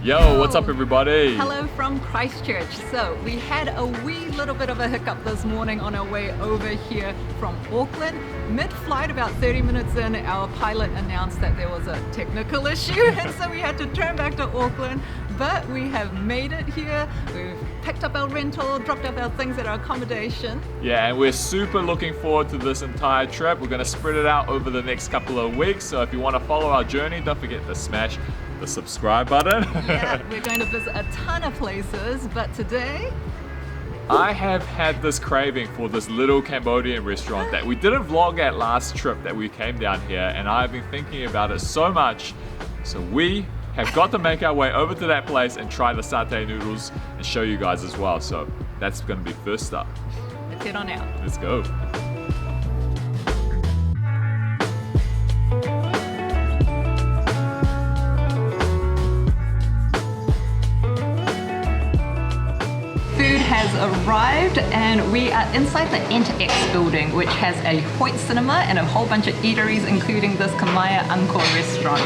Yo, what's up everybody? Hello from Christchurch. So we had a wee little bit of a hiccup this morning on our way over here from Auckland. Mid-flight, about 30 minutes in, our pilot announced that there was a technical issue and so we had to turn back to Auckland. But we have made it here. We've picked up our rental, dropped off our things at our accommodation. Yeah, and we're super looking forward to this entire trip. We're going to spread it out over the next couple of weeks. So if you want to follow our journey, don't forget to smash the subscribe button. Yeah, we're going to visit a ton of places, but today I have had this craving for this little Cambodian restaurant that we didn't vlog at last trip that we came down here, and I've been thinking about it so much. So we have got to make our way over to that place and try the satay noodles and show you guys as well. So that's going to be first up. let's head on out. Let's go. Food has arrived and we are inside the EntX building, which has a Hoyt cinema and a whole bunch of eateries, including this Khmer Angkor Restaurant.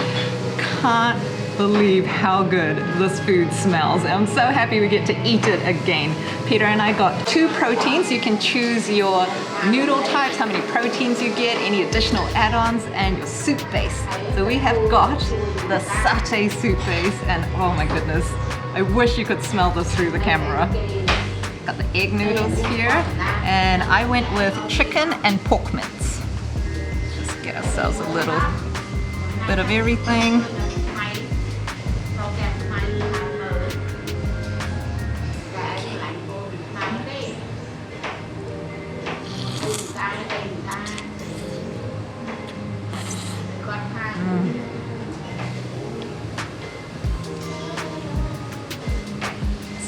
Can't believe how good this food smells. I'm so happy we get to eat it again. Peter and I got 2 proteins. You can choose your noodle types, how many proteins you get, any additional add-ons, and your soup base. So we have got the satay soup base, and oh my goodness, I wish you could smell this through the camera. Got the egg noodles here, and I went with chicken and pork mince. Just get ourselves a little bit of everything.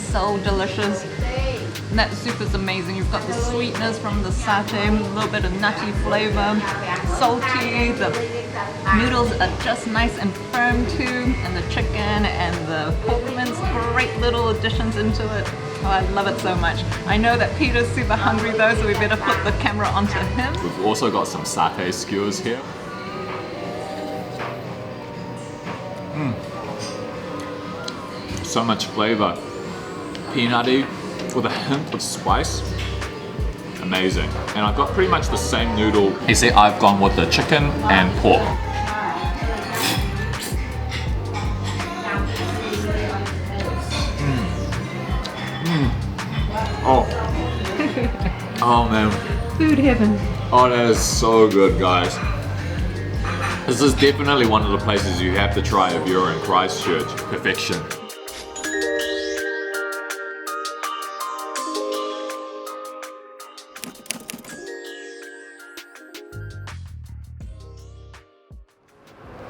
So delicious. And that soup is amazing. You've got the sweetness from the satay, a little bit of nutty flavor, salty. The noodles are just nice and firm too, and the chicken and the pork mince, great little additions into it. Oh, I love it so much. I know that Peter's super hungry though, so we better put the camera onto him. We've also got some satay skewers here. So much flavor. Peanutty with a hint of spice. Amazing. And I've got pretty much the same noodle. You see, I've gone with the chicken and pork. Oh man. Food heaven. Oh, that is so good, guys. This is definitely one of the places you have to try if you're in Christchurch. Perfection.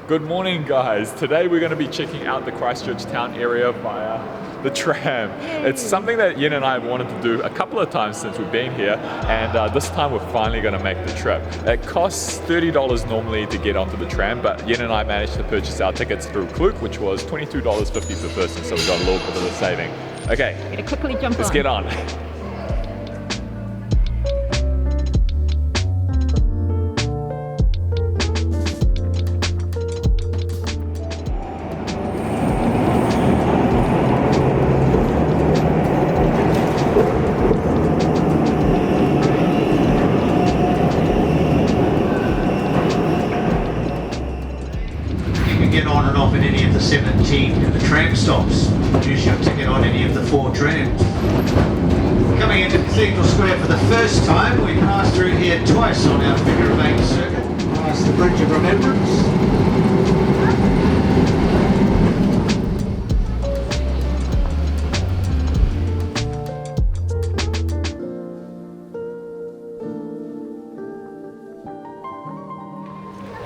Good morning, guys. Today we're going to be checking out the Christchurch town area via the tram. It's something that Yin and I have wanted to do a couple of times since we've been here, and this time we're finally going to make the trip. It costs $30 normally to get onto the tram, but Yin and I managed to purchase our tickets through Klook, which was $22.50 per person, so we got a little bit of a saving. Okay, Gotta quickly jump let's on. get on. Get on and off at any of the 17 of the tram stops. Use your ticket on any of the 4 trams. Coming into Cathedral Square for the first time, we pass through here twice on our figure of 8 circuit. Past the Bridge of Remembrance.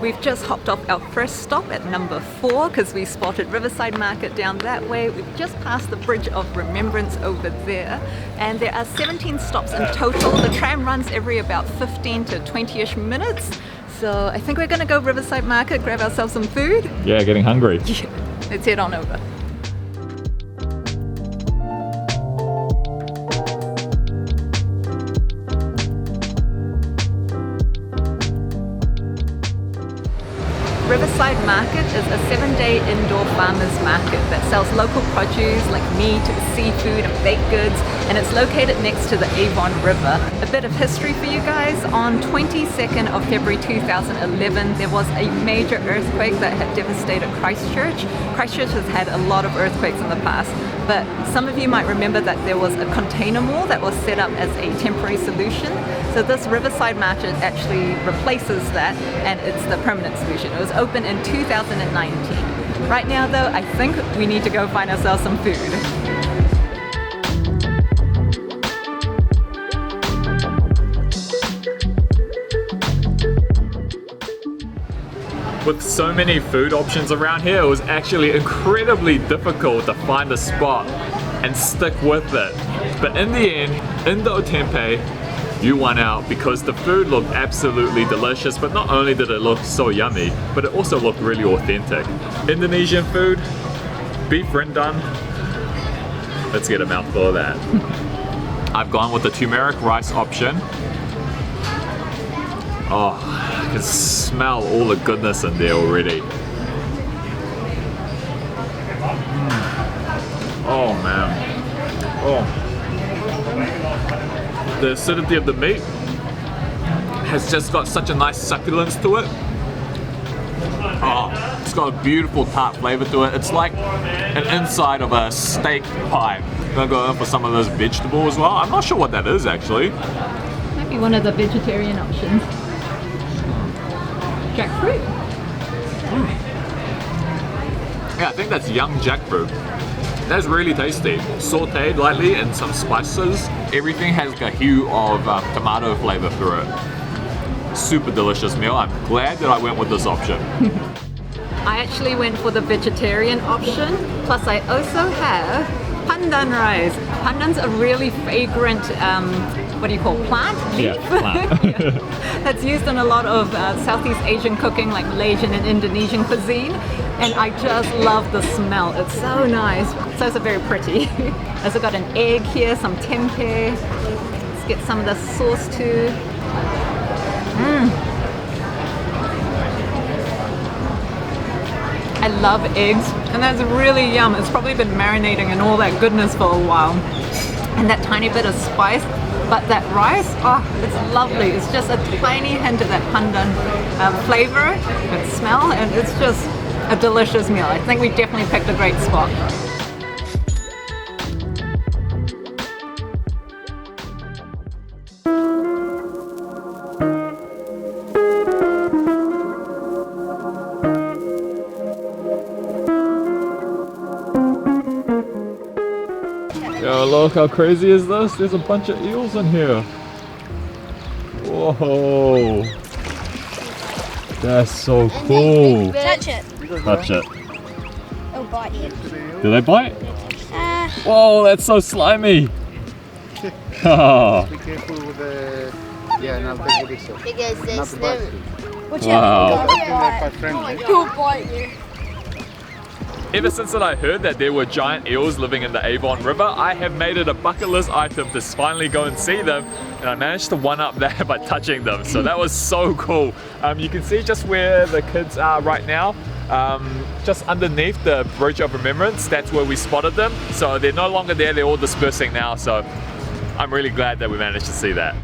We've just hopped off our first stop at number 4 because we spotted Riverside Market down that way. We've just passed the Bridge of Remembrance over there, and there are 17 stops in total. The tram runs every about 15 to 20-ish minutes. So I think we're going to go Riverside Market, grab ourselves some food. Yeah, getting hungry. Yeah, let's head on over. Riverside Market is a 7-day indoor farmers market that sells local produce like meat, seafood and baked goods, and it's located next to the Avon River. A bit of history for you guys. On 22nd of February 2011, there was a major earthquake that had devastated Christchurch. Christchurch has had a lot of earthquakes in the past, but some of you might remember that there was a container mall that was set up as a temporary solution. So this Riverside Market actually replaces that, and it's the permanent solution. It was opened in 2019. Right now though, I think we need to go find ourselves some food. With so many food options around here, it was actually incredibly difficult to find a spot and stick with it. But in the end, Indo Tempeh, you won out because the food looked absolutely delicious, but not only did it look so yummy, but it also looked really authentic. Indonesian food, beef rendang. Let's get a mouthful of that. I've gone with the turmeric rice option. Oh, I can smell all the goodness in there already. Oh man. Oh. The acidity of the meat has just got such a nice succulence to it. Oh, it's got a beautiful tart flavor to it. It's like an inside of a steak pie. I'm gonna go in for some of those vegetable as well. I'm not sure what that is actually. Might be one of the vegetarian options. Jackfruit? Yeah, I think that's young jackfruit. That's really tasty. Sauteed lightly in some spices. Everything has like a hue of tomato flavor through it. Super delicious meal. I'm glad that I went with this option. I actually went for the vegetarian option. Plus I also have pandan rice. Pandan's a really fragrant, what do you call, plant? Leaf? Yeah, plant. Yeah. That's used in a lot of Southeast Asian cooking, like Malaysian and Indonesian cuisine. And I just love the smell. It's so nice. So it's very pretty. Also got an egg here, some tempeh. Let's get some of the sauce too. I love eggs, and that's really yum. It's probably been marinating in all that goodness for a while. And that tiny bit of spice, but that rice, oh, it's lovely. It's just a tiny hint of that pandan flavor and smell, and it's just a delicious meal. I think we definitely picked a great spot. Yo, look, how crazy is this? There's a bunch of eels in here. Whoa. That's so cool. Touch it. Touch it. It'll bite you. Do they bite? Whoa, that's so slimy. Oh. Be careful with the... Yeah, and I'll take this off. Because Not there's to no... bite you. Watch Wow. out. They're quite friendly. He'll bite you. Ever since that I heard that there were giant eels living in the Avon River, I have made it a bucket list item to finally go and see them, and I managed to one-up that by touching them, so that was so cool. You can see just where the kids are right now, just underneath the Bridge of Remembrance. That's where we spotted them, so they're no longer there, they're all dispersing now, so I'm really glad that we managed to see that.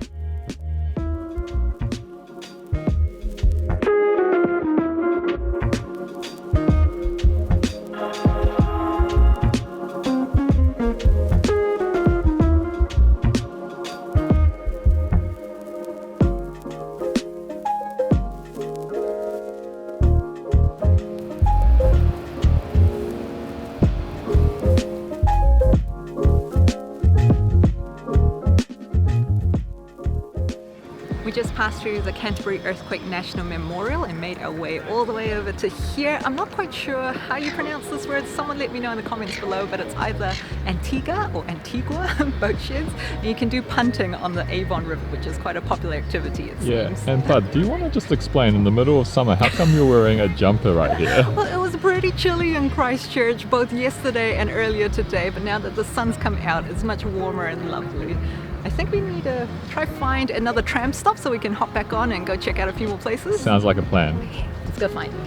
We just passed through the Canterbury Earthquake National Memorial and made our way all the way over to here. I'm not quite sure how you pronounce this word. Someone let me know in the comments below, but it's either Antigua or Antigua boat sheds. And you can do punting on the Avon River, which is quite a popular activity, it seems. And Bud, do you want to just explain, in the middle of summer, how come you're wearing a jumper right here? Well, it was pretty chilly in Christchurch both yesterday and earlier today, but now that the sun's come out, it's much warmer and lovely. I think we need to try find another tram stop so we can hop back on and go check out a few more places. Sounds like a plan. Let's go find it.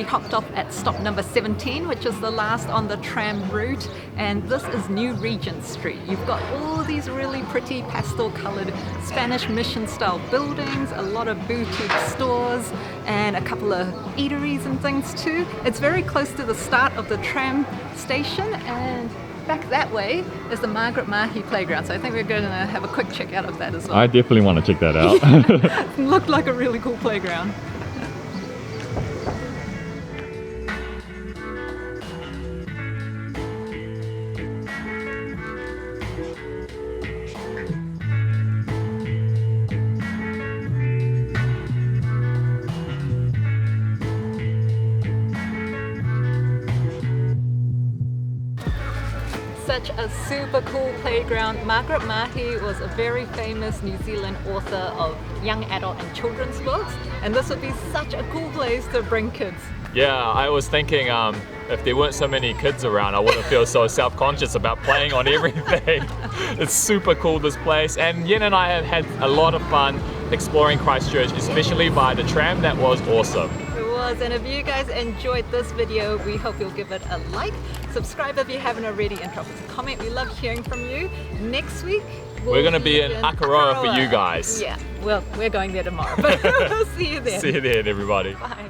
Hopped off at stop number 17, which is the last on the tram route, and this is New Regent Street. You've got all these really pretty pastel colored Spanish mission style buildings, a lot of boutique stores and a couple of eateries and things too. It's very close to the start of the tram station, and back that way is the Margaret Mahi playground, so I think we're going to have a quick check out of that as well. I definitely want to check that out. It looked like a really cool playground. Such a super cool playground. Margaret Mahi was a very famous New Zealand author of young adult and children's books, and this would be such a cool place to bring kids. Yeah, I was thinking if there weren't so many kids around, I wouldn't feel so self-conscious about playing on everything. It's super cool, this place, and Yen and I have had a lot of fun exploring Christchurch, especially by the tram. That was awesome. And if you guys enjoyed this video, we hope you'll give it a like, subscribe if you haven't already, and drop us a comment. We love hearing from you. Next week we're going to be in Akaroa for you guys. Yeah, well, we're going there tomorrow, but we'll see you then. See you then, everybody. Bye.